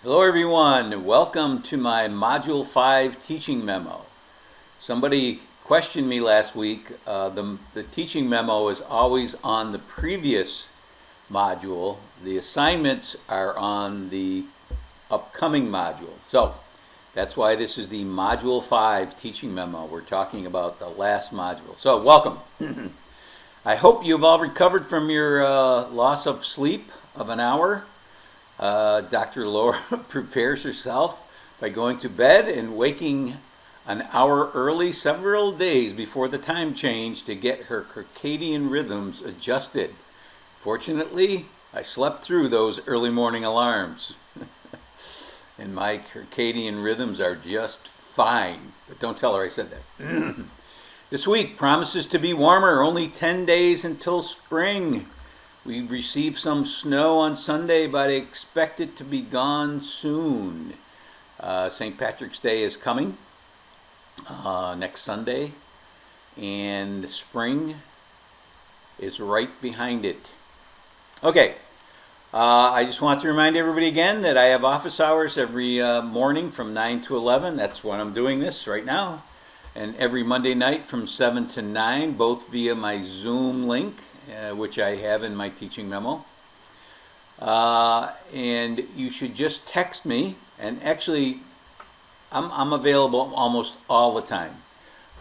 Hello everyone, welcome to my Module 5 teaching memo. Somebody questioned me last week. The teaching memo is always on the previous module. The assignments are on the upcoming module. So that's why this is the Module 5 teaching memo. We're talking about the last module. So welcome. I hope you've all recovered from your loss of sleep of an hour. Dr. Laura prepares herself by going to bed and waking an hour early several days before the time change to get her circadian rhythms adjusted. Fortunately, I slept through those early morning alarms. And my circadian rhythms are just fine. But don't tell her I said that. This week promises to be warmer, only 10 days until spring. We received some snow on Sunday, but I expect it to be gone soon. St. Patrick's Day is coming next Sunday, and spring is right behind it. Okay, I just want to remind everybody again that I have office hours every morning from 9 to 11. That's when I'm doing this right now. And every Monday night from 7 to 9, both via my Zoom link, which I have in my teaching memo. And you should just text me, and actually I'm available almost all the time.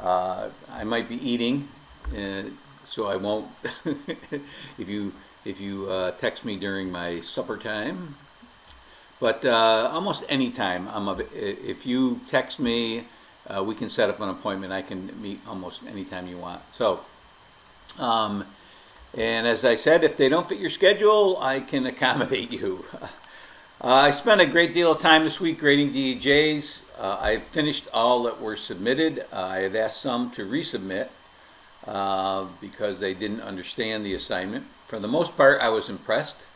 I might be eating, so I won't if you text me during my supper time. But almost any time if you text me, we can set up an appointment. I can meet almost anytime you want. So and as I said, if they don't fit your schedule, I can accommodate you. I spent a great deal of time this week grading DEJs. I've finished all that were submitted. I have asked some to resubmit because they didn't understand the assignment. For the most part, I was impressed.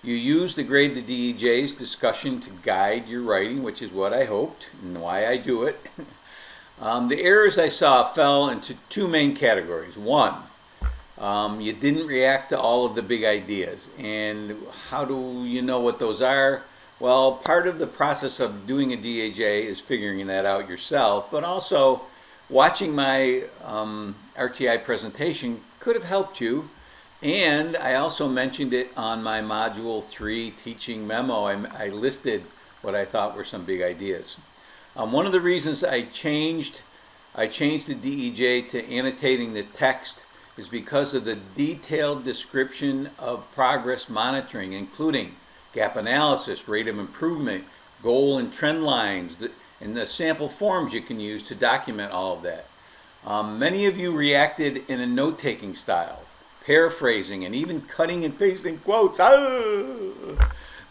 You used the Grade the DEJs discussion to guide your writing, which is what I hoped and why I do it. The errors I saw fell into two main categories. One, you didn't react to all of the big ideas. And how do you know what those are? Well, part of the process of doing a DAJ is figuring that out yourself, but also watching my RTI presentation could have helped you. And I also mentioned it on my Module 3 teaching memo. I listed what I thought were some big ideas. One of the reasons I changed the DEJ to annotating the text is because of the detailed description of progress monitoring, including gap analysis, rate of improvement, goal and trend lines, and the sample forms you can use to document all of that. Many of you reacted in a note-taking style, paraphrasing, and even cutting and pasting quotes.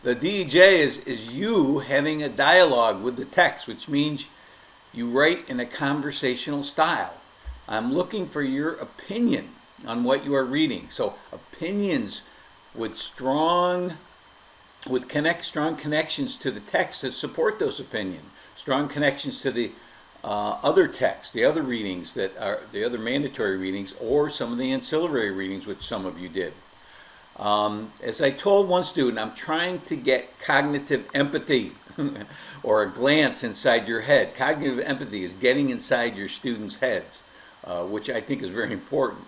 The DEJ is you having a dialogue with the text, which means you write in a conversational style. I'm looking for your opinion on what you are reading. So opinions with strong connections to the text that support those opinions, strong connections to the other text, the other readings that are the other mandatory readings, or some of the ancillary readings, which some of you did. As I told one student, I'm trying to get cognitive empathy or a glance inside your head. Cognitive empathy is getting inside your students' heads, which I think is very important.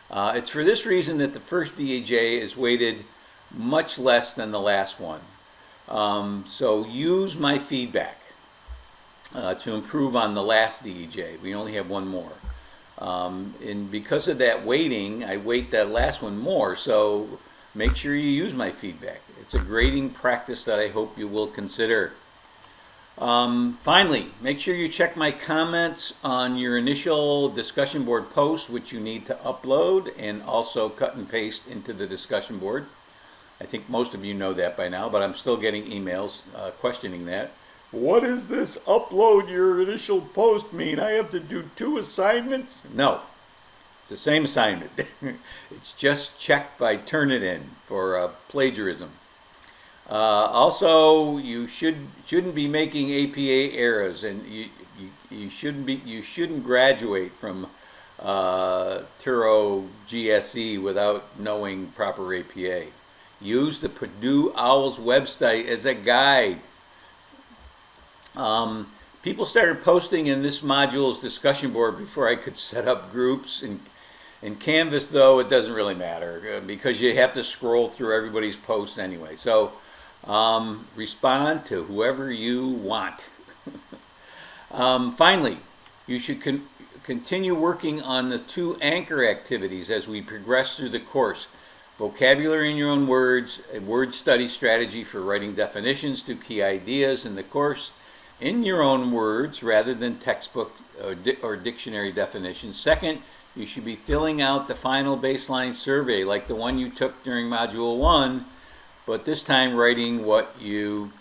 It's for this reason that the first DEJ is weighted much less than the last one. So use my feedback to improve on the last DEJ. We only have one more. And because of that weighting, I weight that last one more. So make sure you use my feedback. It's a grading practice that I hope you will consider. Finally, make sure you check my comments on your initial discussion board post, which you need to upload and also cut and paste into the discussion board. I think most of you know that by now, but I'm still getting emails questioning that. What does this upload your initial post mean? I have to do 2 assignments? No, it's the same assignment. It's just checked by Turnitin for plagiarism. Also, you shouldn't be making APA errors, and you shouldn't graduate from Turo GSE without knowing proper APA. Use the Purdue OWL's website as a guide. People started posting in this module's discussion board before I could set up groups. In Canvas, though, it doesn't really matter because you have to scroll through everybody's posts anyway. So respond to whoever you want. Finally, you should continue working on the 2 anchor activities as we progress through the course. Vocabulary in your own words, a word study strategy for writing definitions to key ideas in the course in your own words rather than textbook or dictionary definitions. Second, you should be filling out the final baseline survey like the one you took during Module 1, but this time writing what you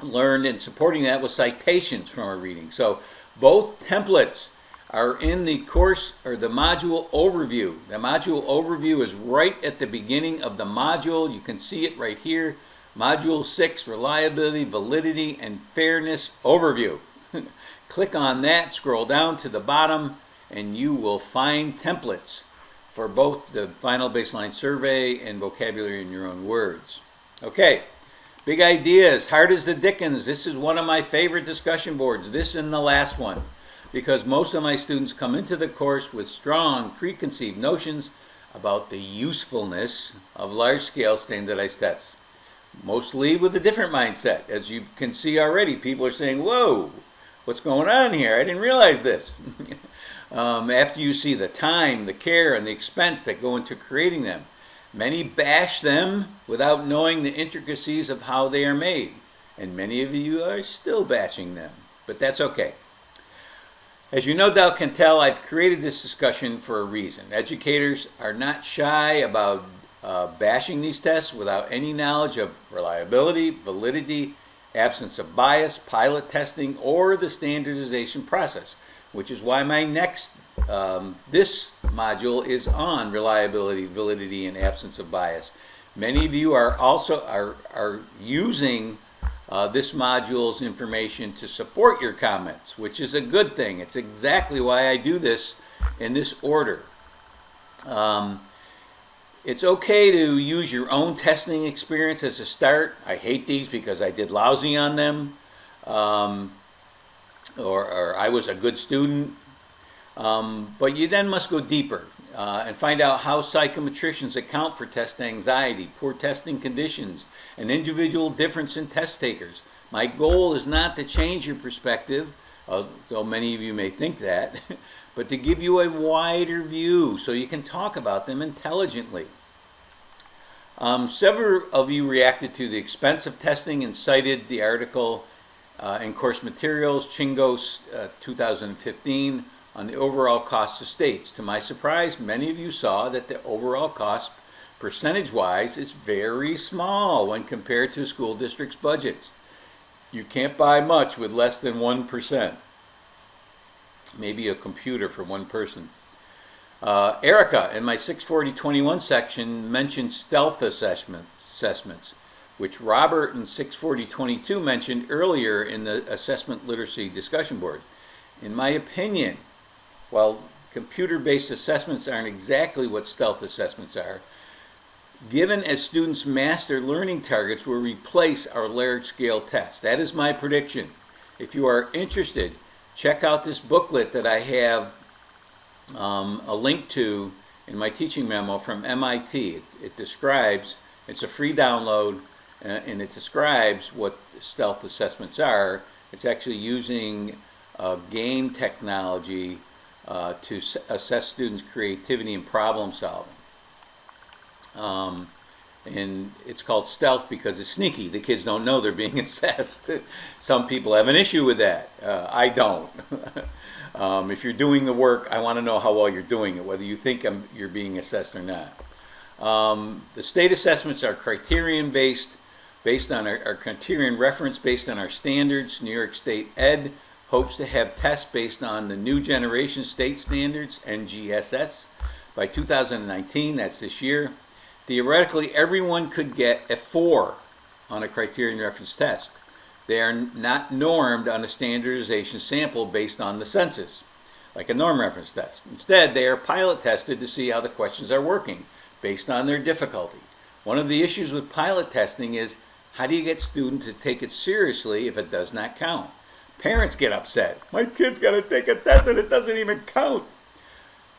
learned and supporting that with citations from a reading. So both templates are in the course or the module overview. The module overview is right at the beginning of the module. You can see it right here. Module 6, Reliability, Validity, and Fairness Overview. Click on that, scroll down to the bottom, and you will find templates for both the final baseline survey and vocabulary in your own words. Okay, big ideas, hard as the dickens. This is one of my favorite discussion boards, this and the last one, because most of my students come into the course with strong preconceived notions about the usefulness of large-scale standardized tests. Most leave with a different mindset. As you can see already, people are saying, whoa, what's going on here? I didn't realize this. After you see the time, the care, and the expense that go into creating them, many bash them without knowing the intricacies of how they are made. And many of you are still bashing them, but that's okay. As you no doubt can tell, I've created this discussion for a reason. Educators are not shy about bashing these tests without any knowledge of reliability, validity, absence of bias, pilot testing, or the standardization process, which is why my next, this module is on reliability, validity, and absence of bias. Many of you are also using this module's information to support your comments, which is a good thing. It's exactly why I do this in this order. It's okay to use your own testing experience as a start. I hate these because I did lousy on them, or I was a good student. But you then must go deeper and find out how psychometricians account for test anxiety, poor testing conditions, and individual difference in test takers. My goal is not to change your perspective, though many of you may think that, but to give you a wider view so you can talk about them intelligently. Several of you reacted to the expense of testing and cited the article in Course Materials, Chingos 2015, on the overall cost of states. To my surprise, many of you saw that the overall cost percentage-wise is very small when compared to school districts' budgets. You can't buy much with less than 1%. Maybe a computer for one person. Erica, in my 640.21 section, mentioned stealth assessments, which Robert in 640.22 mentioned earlier in the assessment literacy discussion board. In my opinion, while computer-based assessments aren't exactly what stealth assessments are, given as students master learning targets will replace our large-scale tests. That is my prediction. If you are interested, check out this booklet that I have a link to in my teaching memo from MIT. It describes, it's a free download, and it describes what stealth assessments are. It's actually using game technology to assess students' creativity and problem solving. And it's called stealth because it's sneaky. The kids don't know they're being assessed. Some people have an issue with that. I don't. If you're doing the work, I want to know how well you're doing it, whether you think you're being assessed or not. The state assessments are criterion-based, based on our criterion reference, based on our standards. New York State Ed hopes to have tests based on the new generation state standards, NGSS, by 2019, that's this year. Theoretically, everyone could get a 4 on a criterion reference test. They are not normed on a standardization sample based on the census, like a norm reference test. Instead, they are pilot tested to see how the questions are working based on their difficulty. One of the issues with pilot testing is, how do you get students to take it seriously if it does not count? Parents get upset. My kid's got to take a test and it doesn't even count.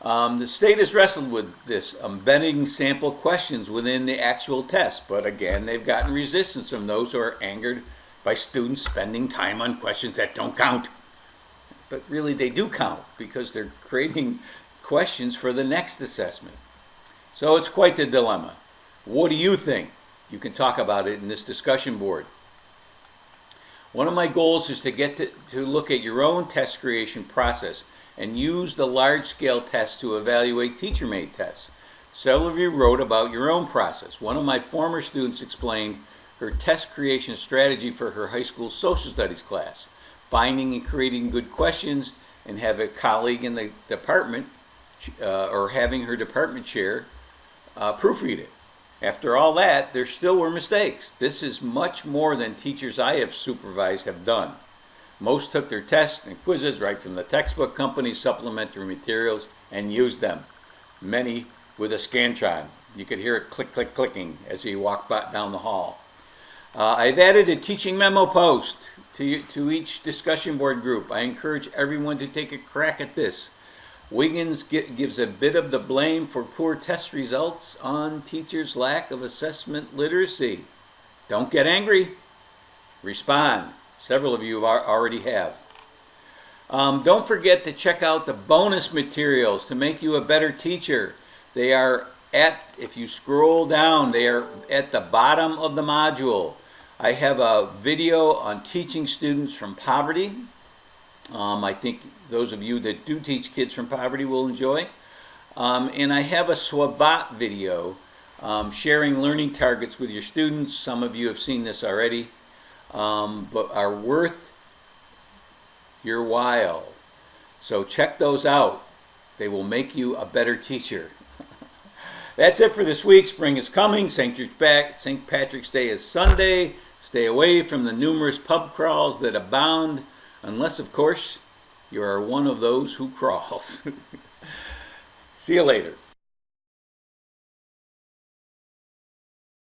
The state has wrestled with this, embedding sample questions within the actual test. But again, they've gotten resistance from those who are angered by students spending time on questions that don't count. But really, they do count because they're creating questions for the next assessment. So it's quite the dilemma. What do you think? You can talk about it in this discussion board. One of my goals is to get to look at your own test creation process and use the large-scale tests to evaluate teacher-made tests. Several of you wrote about your own process. One of my former students explained her test creation strategy for her high school social studies class, finding and creating good questions, and have a colleague in the department or having her department chair proofread it. After all that, there still were mistakes. This is much more than teachers I have supervised have done. Most took their tests and quizzes right from the textbook company's supplementary materials and used them. Many with a Scantron. You could hear it click, click, clicking as he walked back down the hall. I've added a teaching memo post to each discussion board group. I encourage everyone to take a crack at this. Wiggins gives a bit of the blame for poor test results on teachers' lack of assessment literacy. Don't get angry. Respond. Several of you already have. Don't forget to check out the bonus materials to make you a better teacher. They are if you scroll down, they are at the bottom of the module. I have a video on teaching students from poverty. I think those of you that do teach kids from poverty will enjoy. And I have a SWABOT video sharing learning targets with your students. Some of you have seen this already. But are worth your while. So check those out. They will make you a better teacher. That's it for this week. Spring is coming. St. Patrick's Day is Sunday. Stay away from the numerous pub crawls that abound, unless, of course, you are one of those who crawls. See you later.